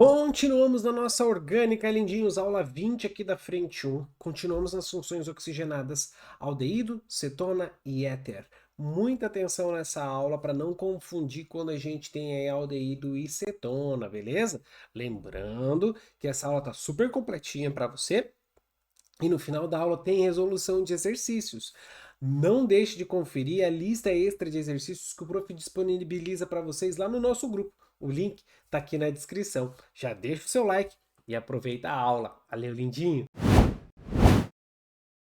Continuamos na nossa orgânica, lindinhos, aula 20 aqui da frente 1. Continuamos nas funções oxigenadas aldeído, cetona e éter. Muita atenção nessa aula para não confundir quando a gente tem aí aldeído e cetona, beleza? Lembrando que essa aula tá super completinha para você. E no final da aula tem resolução de exercícios. Não deixe de conferir a lista extra de exercícios que o prof disponibiliza para vocês lá no nosso grupo. O link está aqui na descrição. Já deixa o seu like e aproveita a aula. Valeu, lindinho!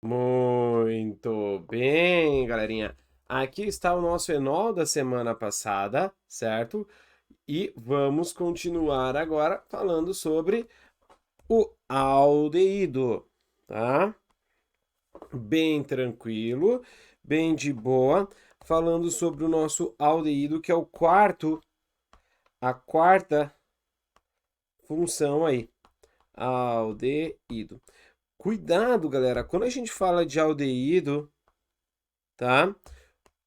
Muito bem, galerinha. Aqui está o nosso enol da semana passada, certo? E vamos continuar agora falando sobre o aldeído, tá? Bem tranquilo, bem de boa, falando sobre o nosso aldeído, que é a quarta função aí, aldeído. Cuidado, galera, quando a gente fala de aldeído, tá?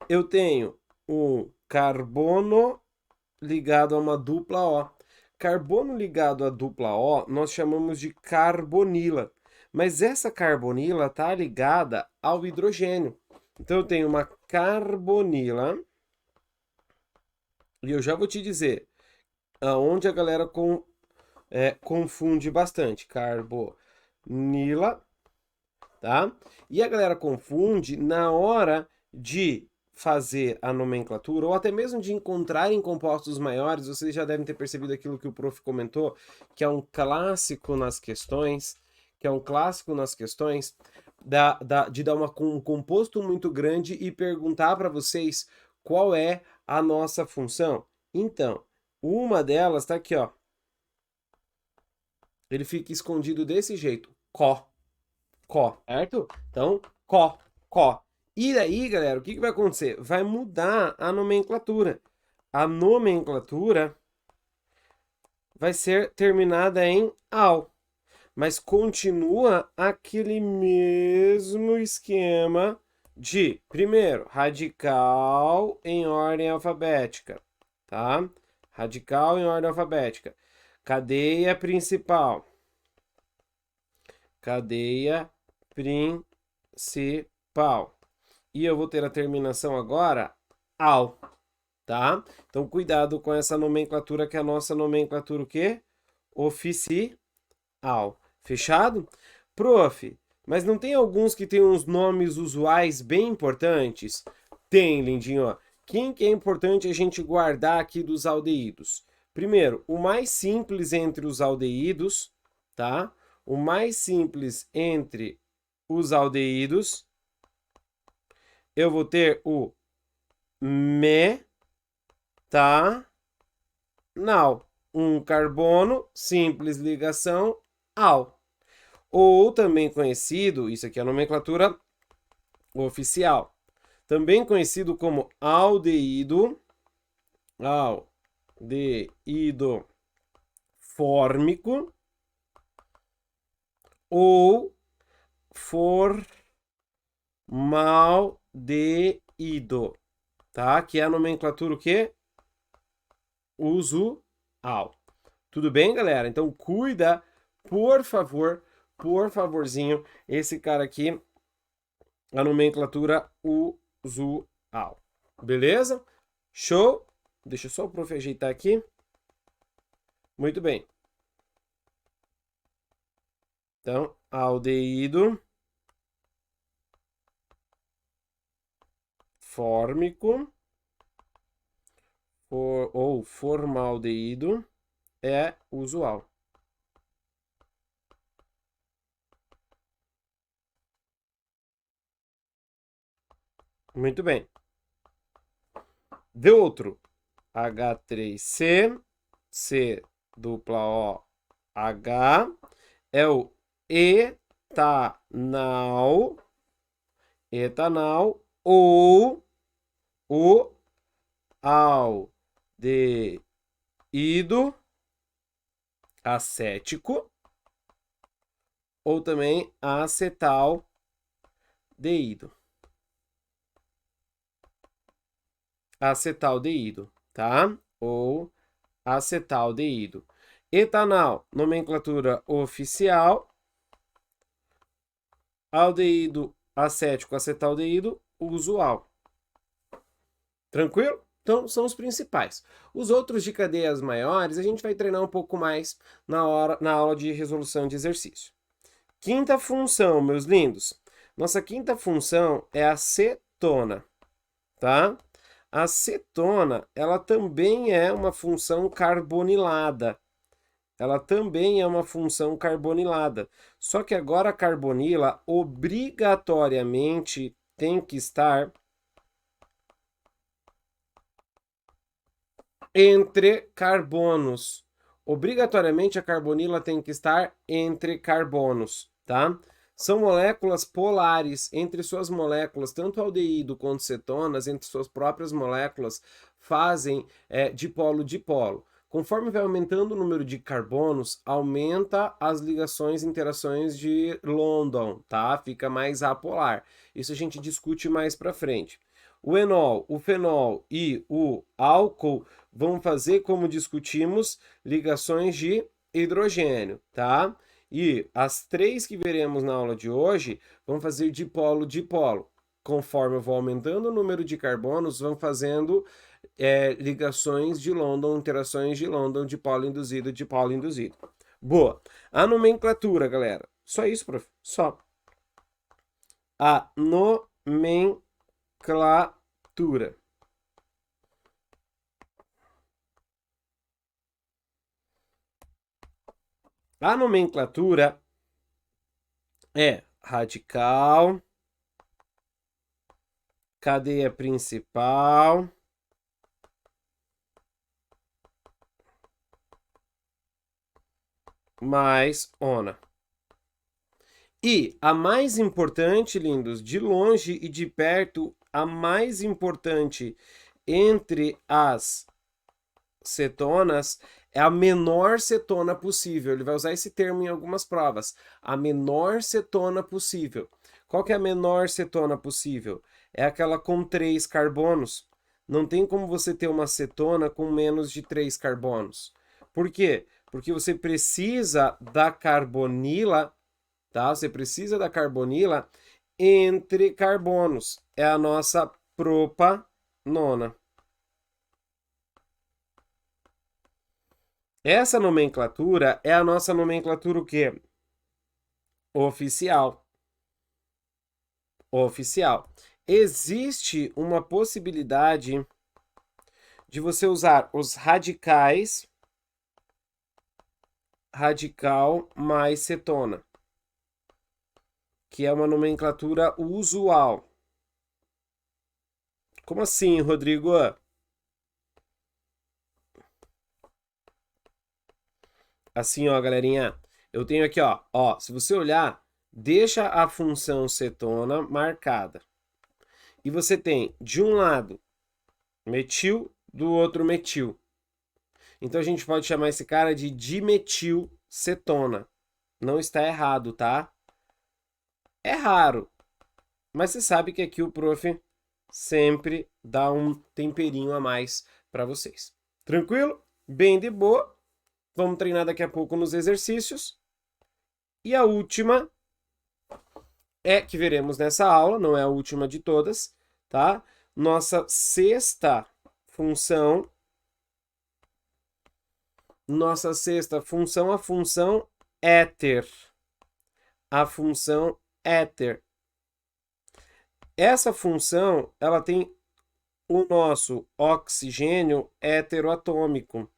Eu tenho um carbono ligado a uma dupla O. Carbono ligado a dupla O, nós chamamos de carbonila. Mas essa carbonila está ligada ao hidrogênio. Então eu tenho uma carbonila, e eu já vou te dizer aonde a galera confunde bastante. Carbonila, tá? E a galera confunde na hora de fazer a nomenclatura, ou até mesmo de encontrar em compostos maiores. Vocês já devem ter percebido aquilo que o prof comentou, que é um clássico nas questões, de dar um composto muito grande e perguntar para vocês qual é a nossa função. Então, uma delas está aqui, ó. Ele fica escondido desse jeito, Có, certo? Então, Có. E daí, galera, o que vai acontecer? Vai mudar a nomenclatura. A nomenclatura vai ser terminada em al, mas continua aquele mesmo esquema de, primeiro, radical em ordem alfabética, tá? Radical em ordem alfabética. Cadeia principal. Cadeia principal. E eu vou ter a terminação agora al, tá? Então cuidado com essa nomenclatura, que é a nossa nomenclatura o quê? Oficial. Fechado? Prof, mas não tem alguns que tem uns nomes usuais bem importantes? Tem, lindinho, ó. Quem que é importante a gente guardar aqui dos aldeídos? Primeiro, o mais simples entre os aldeídos, tá? O mais simples entre os aldeídos, eu vou ter o metanal. Um carbono, simples ligação, al. Ou também conhecido, isso aqui é a nomenclatura oficial, também conhecido como aldeído fórmico ou formaldeído, tá? Que é a nomenclatura o quê? Usual. Tudo bem, galera? Então cuida, por favor, por favorzinho, esse cara aqui, a nomenclatura usual. Beleza? Show? Deixa eu só o prof ajeitar aqui. Muito bem. Então, aldeído fórmico ou formaldeído é usual. Muito bem. De outro, H3C, C dupla O, H, é o etanal ou o aldeído acético ou também acetaldeído. Acetaldeído, tá? Ou acetaldeído. Etanal, nomenclatura oficial. Aldeído acético, acetaldeído, usual. Tranquilo? Então, são os principais. Os outros de cadeias maiores, a gente vai treinar um pouco mais na aula de resolução de exercício. Quinta função, meus lindos. Nossa quinta função é a cetona, tá? A cetona, ela também é uma função carbonilada. Ela também é uma função carbonilada. Só que agora a carbonila obrigatoriamente tem que estar entre carbonos. Obrigatoriamente a carbonila tem que estar entre carbonos, tá? São moléculas polares. Entre suas moléculas, tanto aldeído quanto cetonas, entre suas próprias moléculas, fazem dipolo-dipolo. Conforme vai aumentando o número de carbonos, aumenta as ligações e interações de London, tá? Fica mais apolar. Isso a gente discute mais para frente. O enol, o fenol e o álcool vão fazer, como discutimos, ligações de hidrogênio, tá? E as três que veremos na aula de hoje vão fazer dipolo-dipolo. Conforme eu vou aumentando o número de carbonos, vão fazendo ligações de London, interações de London, dipolo induzido. Boa. A nomenclatura, galera. Só isso, prof. Só. A nomenclatura. A nomenclatura é radical, cadeia principal, mais ona. E a mais importante, lindos, de longe e de perto, a mais importante entre as cetonas é a menor cetona possível. Ele vai usar esse termo em algumas provas. A menor cetona possível. Qual que é a menor cetona possível? É aquela com 3 carbonos. Não tem como você ter uma cetona com menos de 3 carbonos. Por quê? Porque você precisa da carbonila, tá? Você precisa da carbonila entre carbonos. É a nossa propanona. Essa nomenclatura é a nossa nomenclatura o quê? Oficial. Oficial. Existe uma possibilidade de você usar os radicais, radical mais cetona, que é uma nomenclatura usual. Como assim, Rodrigo? Assim, ó, galerinha, eu tenho aqui, ó, se você olhar, deixa a função cetona marcada. E você tem, de um lado, metil, do outro metil. Então a gente pode chamar esse cara de dimetilcetona. Não está errado, tá? É raro, mas você sabe que aqui o prof sempre dá um temperinho a mais para vocês. Tranquilo? Bem de boa. Vamos treinar daqui a pouco nos exercícios. E a última que veremos nessa aula, não é a última de todas, tá? Nossa sexta função, a função éter. A função éter. Essa função, ela tem o nosso oxigênio heteroatômico.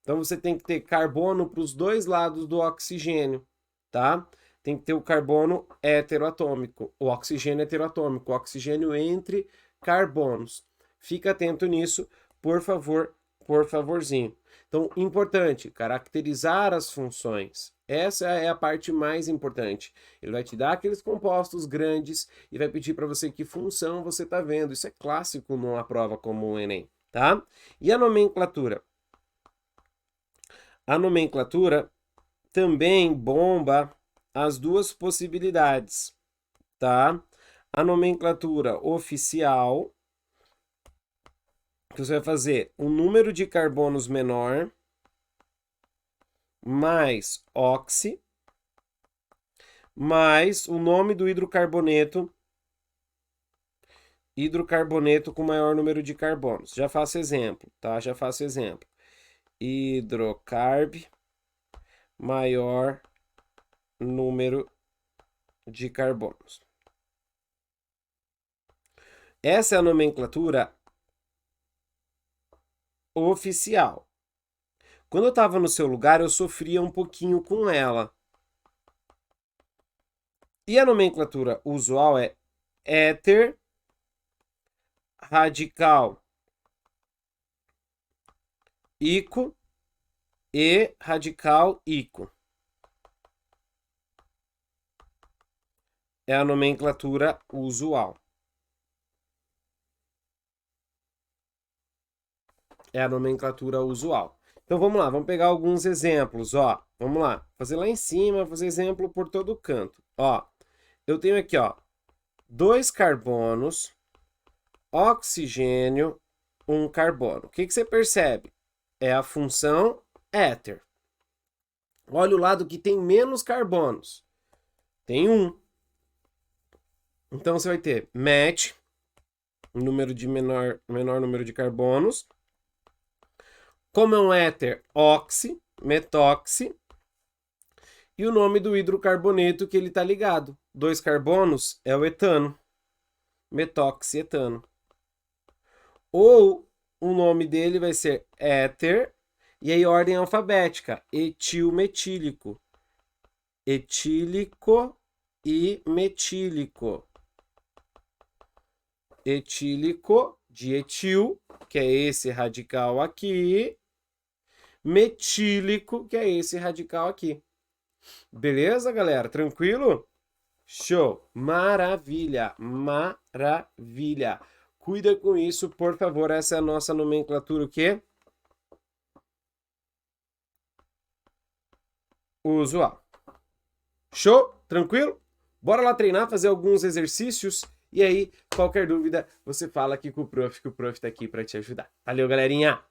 Então, você tem que ter carbono para os dois lados do oxigênio, tá? Tem que ter o carbono heteroatômico, o oxigênio heteroatômico, o oxigênio entre carbonos. Fica atento nisso, por favor, por favorzinho. Então, importante, caracterizar as funções. Essa é a parte mais importante. Ele vai te dar aqueles compostos grandes e vai pedir para você que função você está vendo. Isso é clássico numa prova como o Enem, tá? E a nomenclatura? A nomenclatura também bomba as duas possibilidades, tá? A nomenclatura oficial, que você vai fazer um número de carbonos menor mais oxi mais o nome do hidrocarboneto com maior número de carbonos. Já faço exemplo, tá? Já faço exemplo. Hidrocarb maior número de carbonos. Essa é a nomenclatura oficial. Quando eu estava no seu lugar, eu sofria um pouquinho com ela. E a nomenclatura usual é éter radical ico e radical ico. É a nomenclatura usual. É a nomenclatura usual. Então vamos lá, vamos pegar alguns exemplos, ó. Vamos lá, fazer lá em cima, fazer exemplo por todo canto. Ó, eu tenho aqui, ó, 2 carbonos, oxigênio, 1 carbono. O que você percebe? É a função éter. Olha o lado que tem menos carbonos. Tem 1. Então você vai ter met, número de menor número de carbonos. Como é um éter, oxi, metoxi. E o nome do hidrocarboneto que ele está ligado. 2 carbonos é o etano. Metoxietano. Ou o nome dele vai ser éter, e aí ordem alfabética, etilmetílico. Etílico e metílico. Etílico de etil, que é esse radical aqui. Metílico, que é esse radical aqui. Beleza, galera? Tranquilo? Show! Maravilha! Maravilha! Cuida com isso, por favor. Essa é a nossa nomenclatura, o quê? Usual. Show? Tranquilo? Bora lá treinar, fazer alguns exercícios. E aí, qualquer dúvida, você fala aqui com o prof, que o prof tá aqui para te ajudar. Valeu, galerinha!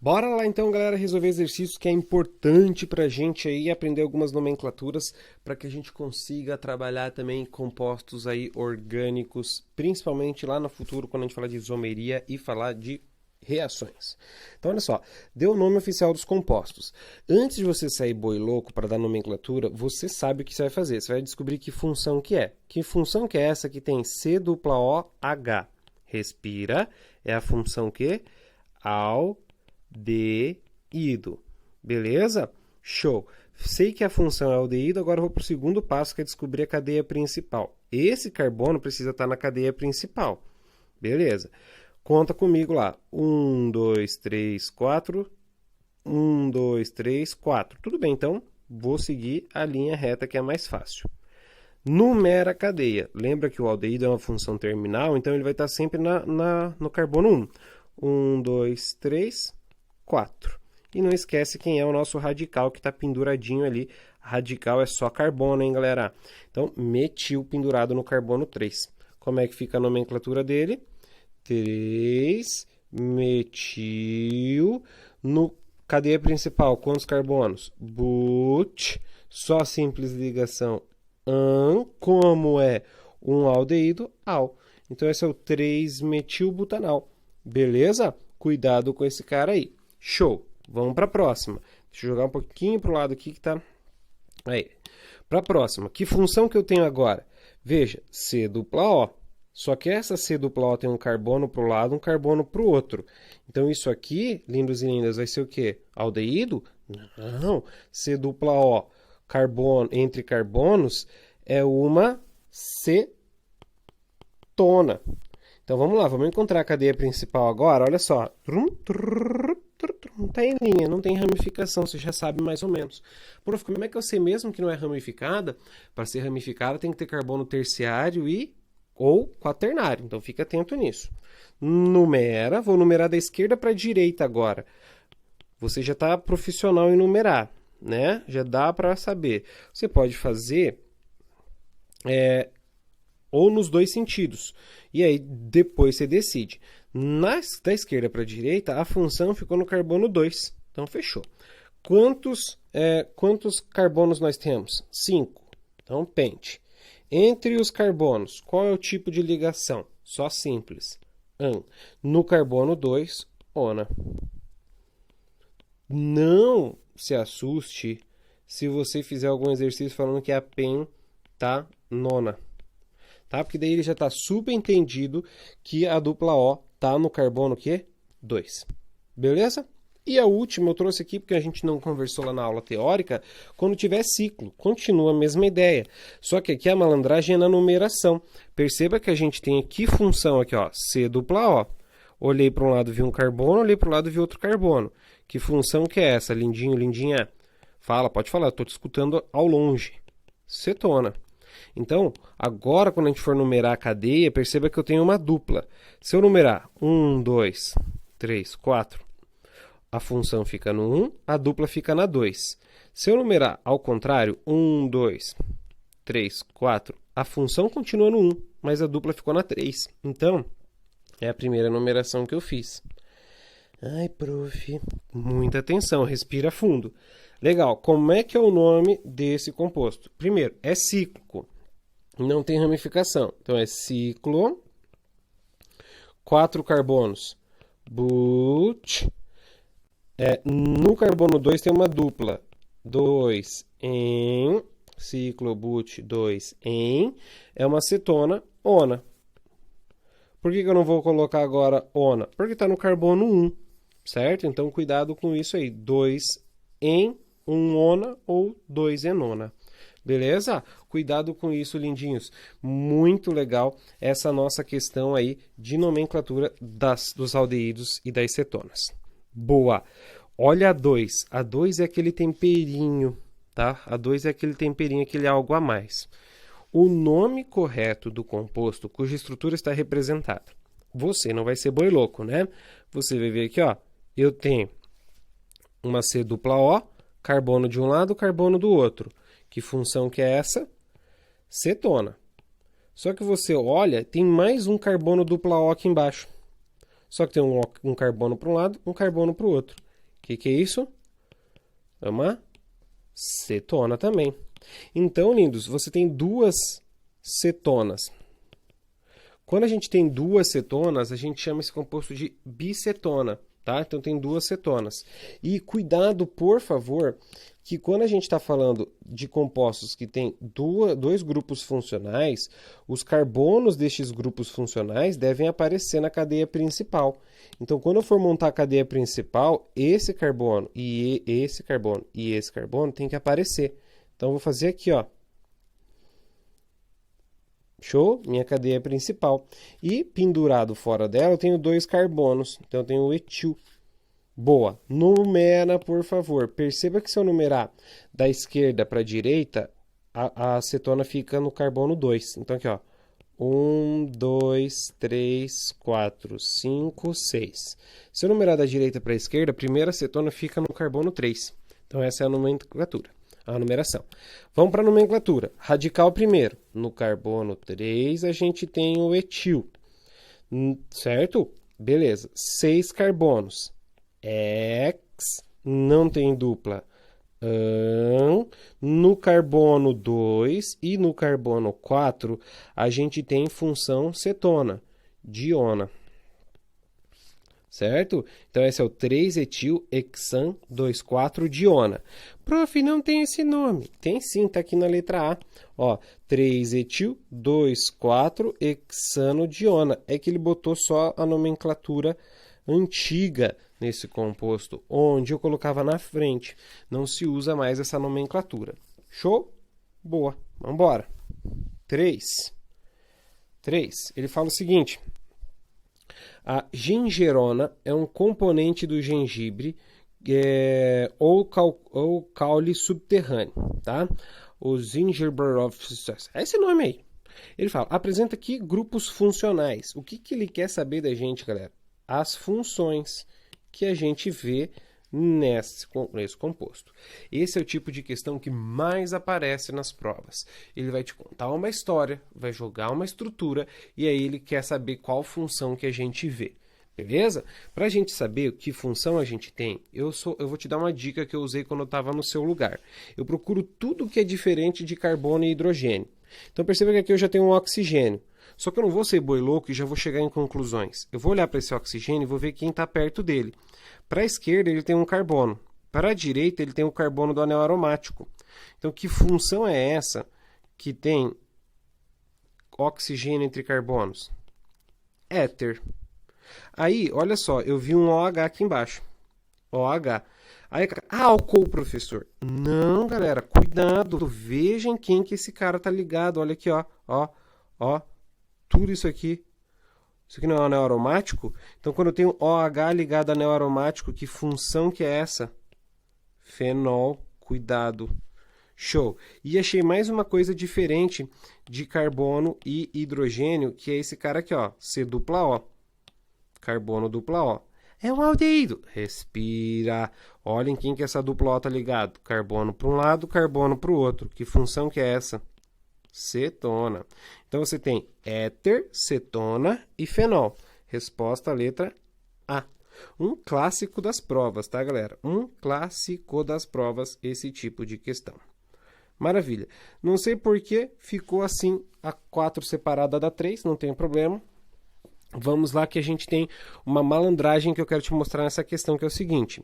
Bora lá então, galera, resolver exercícios que é importante pra gente aí aprender algumas nomenclaturas para que a gente consiga trabalhar também compostos aí orgânicos, principalmente lá no futuro quando a gente falar de isomeria e falar de reações. Então, olha só, deu o nome oficial dos compostos. Antes de você sair boi louco para dar nomenclatura, você sabe o que você vai fazer. Você vai descobrir que função que é. Que função que é essa que tem COOH? Respira, é a função que? Aldeído. Beleza? Show. Sei que a função é aldeído, agora eu vou para o segundo passo, que é descobrir a cadeia principal. Esse carbono precisa estar na cadeia principal. Beleza. Conta comigo lá. 1, 2, 3, 4. 1, 2, 3, 4. Tudo bem, então vou seguir a linha reta que é mais fácil. Numera a cadeia. Lembra que o aldeído é uma função terminal, então ele vai estar sempre no carbono 1. 1, 2, 3, 4. E não esquece quem é o nosso radical que está penduradinho ali. Radical é só carbono, hein, galera? Então, metil pendurado no carbono 3. Como é que fica a nomenclatura dele? 3 metil no cadeia principal, quantos carbonos? But, só simples ligação an, como é um aldeído, al. Então esse é o 3-metilbutanal. Beleza? Cuidado com esse cara aí. Show. Vamos para a próxima. Deixa eu jogar um pouquinho para o lado aqui que tá aí. Para a próxima. Que função que eu tenho agora? Veja, C-O. Só que essa C-O tem um carbono para o lado, um carbono para o outro. Então, isso aqui, lindos e lindas, vai ser o quê? Aldeído? Não. C-O, carbono, entre carbonos, é uma cetona. Então, vamos lá, vamos encontrar a cadeia principal agora. Olha só. Está em linha, não tem ramificação, você já sabe mais ou menos. Prof, como é que eu sei mesmo que não é ramificada? Para ser ramificada tem que ter carbono terciário ou quaternário, então fica atento nisso. Numera, vou numerar da esquerda para a direita agora. Você já está profissional em numerar, né? Já dá para saber. Você pode fazer ou nos dois sentidos. E aí depois você decide. Da esquerda para a direita, a função ficou no carbono 2. Então, fechou. Quantos carbonos nós temos? 5. Então, pente. Entre os carbonos, qual é o tipo de ligação? Só simples. No carbono 2, ona. Não se assuste se você fizer algum exercício falando que é a pentanona. Tá? Porque daí ele já está subentendido que a dupla O está no carbono que? 2. Beleza? E a última eu trouxe aqui porque a gente não conversou lá na aula teórica, quando tiver ciclo, continua a mesma ideia. Só que aqui a malandragem é na numeração. Perceba que a gente tem aqui função aqui, ó, C dupla O. Olhei para um lado, vi um carbono, olhei para o lado, vi outro carbono. Que função que é essa, lindinho, lindinha? Fala, pode falar, estou te escutando ao longe. Cetona. Então, agora quando a gente for numerar a cadeia, perceba que eu tenho uma dupla. Se eu numerar 1, 2, 3, 4, a função fica no 1, a dupla fica na 2. Se eu numerar ao contrário, 1, 2, 3, 4, a função continua no 1, mas a dupla ficou na 3. Então, é a primeira numeração que eu fiz. Ai, prof, muita atenção, respira fundo. Legal, como é que é o nome desse composto? Primeiro, é cíclico, não tem ramificação. Então, é ciclo, 4 carbonos, but. No carbono 2 tem uma dupla, 2 em, ciclo, but, 2 em, é uma cetona, ona. Por que eu não vou colocar agora ona? Porque está no carbono 1, certo? Então, cuidado com isso aí, 2 em, 1 ona ou 2 enona. Beleza? Cuidado com isso, lindinhos. Muito legal essa nossa questão aí de nomenclatura dos aldeídos e das cetonas. Boa! Olha a 2. A 2 é aquele temperinho, tá? A 2 é aquele temperinho, aquele algo a mais. O nome correto do composto cuja estrutura está representada. Você não vai ser boi louco, né? Você vai ver aqui, ó. Eu tenho uma C dupla O, carbono de um lado, carbono do outro. Que função que é essa? Cetona. Só que você olha, tem mais um carbono dupla O aqui embaixo. Só que tem um carbono para um lado, um carbono para o outro. O que é isso? É uma cetona também. Então, lindos, você tem duas cetonas. Quando a gente tem duas cetonas, a gente chama esse composto de bicetona, tá? Então, tem duas cetonas. E cuidado, por favor, que quando a gente está falando de compostos que têm dois grupos funcionais, os carbonos destes grupos funcionais devem aparecer na cadeia principal. Então, quando eu for montar a cadeia principal, esse carbono e esse carbono e esse carbono tem que aparecer. Então, eu vou fazer aqui, ó. Show? Minha cadeia principal. E pendurado fora dela, eu tenho 2 carbonos. Então, eu tenho o etil. Boa. Numera, por favor. Perceba que se eu numerar da esquerda para a direita, a acetona fica no carbono 2. Então, aqui, ó. 1, 2, 3, 4, 5, 6. Se eu numerar da direita para a esquerda, a primeira acetona fica no carbono 3. Então, essa é a nomenclatura, a numeração. Vamos para a nomenclatura. Radical primeiro. No carbono 3, a gente tem o etil. Certo? Beleza. 6 carbonos. X, não tem dupla. No carbono 2 e no carbono 4, a gente tem função cetona, diona. Certo? Então, esse é o 3-etil-hexan 2,4-diona. Prof, não tem esse nome. Tem sim, tá aqui na letra A. Ó, 3-etil 2,4-hexano-diona. É que ele botou só a nomenclatura antiga nesse composto, onde eu colocava na frente. Não se usa mais essa nomenclatura. Show? Boa. Vamos embora. 3. Ele fala o seguinte. A gingerona é um componente do gengibre ou caule subterrâneo, tá? O gingerbread, é esse nome aí. Ele fala, apresenta aqui grupos funcionais. O que ele quer saber da gente, galera? As funções que a gente vê nesse composto. Esse é o tipo de questão que mais aparece nas provas. Ele vai te contar uma história, vai jogar uma estrutura e aí ele quer saber qual função que a gente vê. Beleza? Para a gente saber que função a gente tem, eu vou te dar uma dica que eu usei quando eu estava no seu lugar. Eu procuro tudo que é diferente de carbono e hidrogênio. Então perceba que aqui eu já tenho um oxigênio. Só que eu não vou ser boi louco e já vou chegar em conclusões. Eu vou olhar para esse oxigênio e vou ver quem está perto dele. Para a esquerda ele tem um carbono. Para a direita ele tem o carbono do anel aromático. Então que função é essa que tem oxigênio entre carbonos? Éter. Aí, olha só, eu vi um OH aqui embaixo. OH. Aí, álcool, professor. Não, galera, cuidado. Vejam quem que esse cara tá ligado. Olha aqui, ó. Ó. Tudo isso aqui. Isso aqui não é um anel aromático? Então, quando eu tenho OH ligado a anel aromático, que função que é essa? Fenol. Cuidado. Show. E achei mais uma coisa diferente de carbono e hidrogênio, que é esse cara aqui, ó. C-O. Carbono dupla O. É um aldeído. Respira. Olhem quem que essa dupla O tá ligado. Carbono para um lado, carbono para o outro. Que função que é essa? Cetona. Então você tem éter, cetona e fenol. Resposta letra A. Um clássico das provas, tá, galera? Um clássico das provas esse tipo de questão. Maravilha. Não sei por que ficou assim a 4 separada da 3, não tem problema. Vamos lá que a gente tem uma malandragem que eu quero te mostrar nessa questão, que é o seguinte.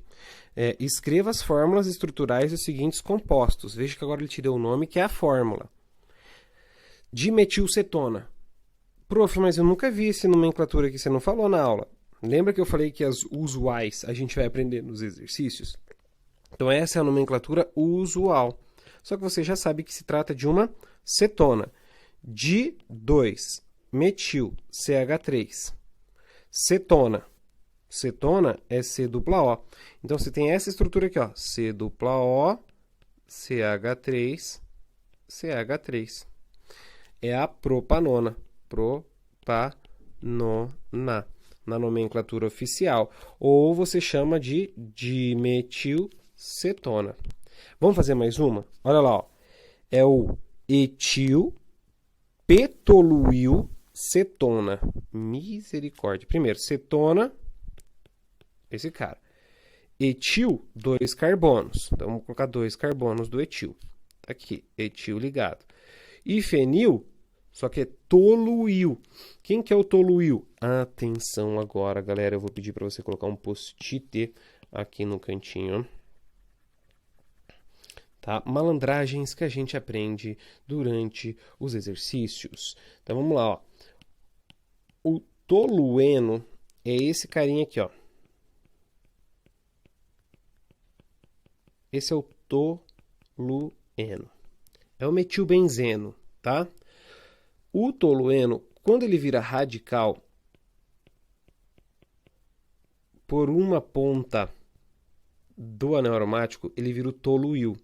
Escreva as fórmulas estruturais dos seguintes compostos. Veja que agora ele te deu o nome, que é a fórmula. Dimetilcetona. Prof, mas eu nunca vi essa nomenclatura que você não falou na aula. Lembra que eu falei que as usuais a gente vai aprender nos exercícios? Então essa é a nomenclatura usual. Só que você já sabe que se trata de uma cetona. Di2-metil CH3. Cetona. Cetona é C dupla O. Então você tem essa estrutura aqui, ó. C dupla O, CH3, CH3. É a propanona. Propanona. Na nomenclatura oficial. Ou você chama de dimetilcetona. Vamos fazer mais uma? Olha lá, ó. É o etil petoluil cetona. Misericórdia. Primeiro, cetona, esse cara. Etil, 2 carbonos. Então, vamos colocar 2 carbonos do etil. Aqui, etil ligado. E fenil, só que é toluil. Quem que é o toluil? Atenção agora, galera. Eu vou pedir para você colocar um post-it aqui no cantinho. Tá? Malandragens que a gente aprende durante os exercícios. Então vamos lá, ó. O tolueno é esse carinha aqui, ó. Esse é o tolueno. É o metilbenzeno, tá? O tolueno, quando ele vira radical por uma ponta do anel aromático, ele vira o toluil.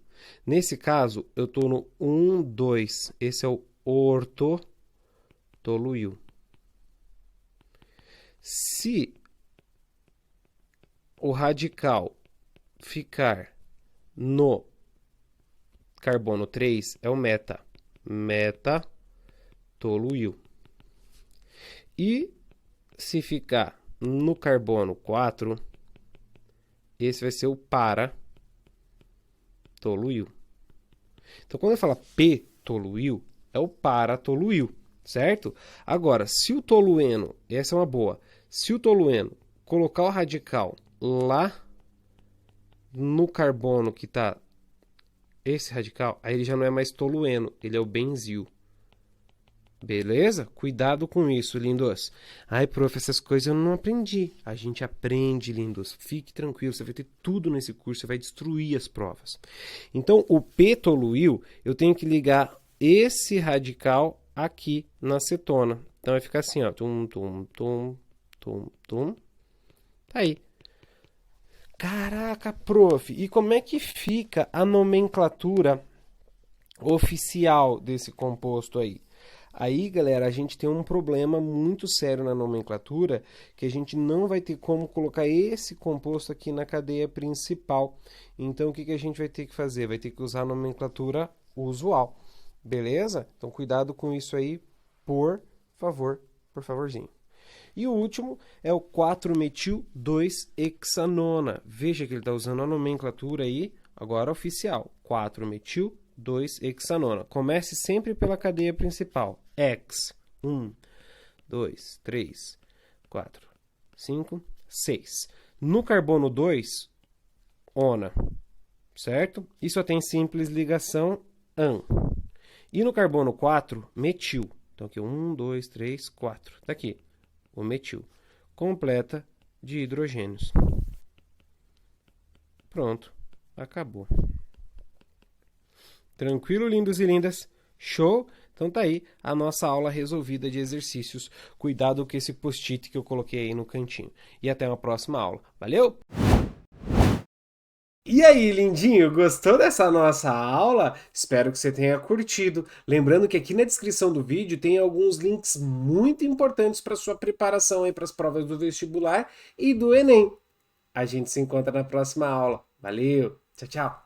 Nesse caso, eu estou no 1, 2. Esse é o ortotoluil. Se o radical ficar no carbono 3, é o metatoluil. E se ficar no carbono 4, esse vai ser o para toluil. Então, quando eu falo p-toluil, é o para-toluil, certo? Agora, se o tolueno, essa é uma boa, se o tolueno colocar o radical lá no carbono que está esse radical, aí ele já não é mais tolueno, ele é o benzil. Beleza? Cuidado com isso, lindos. Ai, prof, essas coisas eu não aprendi. A gente aprende, lindos. Fique tranquilo, você vai ter tudo nesse curso, você vai destruir as provas. Então, o p-toluil, eu tenho que ligar esse radical aqui na cetona. Então, vai ficar assim, ó. Tum, tum, tum, tum, tum. Tá aí. Caraca, prof, e como é que fica a nomenclatura oficial desse composto aí? Aí, galera, a gente tem um problema muito sério na nomenclatura, que a gente não vai ter como colocar esse composto aqui na cadeia principal. Então, o que a gente vai ter que fazer? Vai ter que usar a nomenclatura usual, beleza? Então, cuidado com isso aí, por favor, por favorzinho. E o último é o 4-metil-2-hexanona. Veja que ele está usando a nomenclatura aí, agora oficial. 4-metil-2-hexanona. Comece sempre pela cadeia principal. Hex. 1, 2, 3, 4, 5, 6. No carbono 2, ona. Certo? E só tem simples ligação an. E no carbono 4, metil. Então aqui 1, 2, 3, 4. Tá aqui o metil. Completa de hidrogênios. Pronto. Acabou. Tranquilo, lindos e lindas? Show? Então tá aí a nossa aula resolvida de exercícios. Cuidado com esse post-it que eu coloquei aí no cantinho. E até uma próxima aula. Valeu! E aí, lindinho, gostou dessa nossa aula? Espero que você tenha curtido. Lembrando que aqui na descrição do vídeo tem alguns links muito importantes para sua preparação aí para as provas do vestibular e do Enem. A gente se encontra na próxima aula. Valeu, tchau, tchau!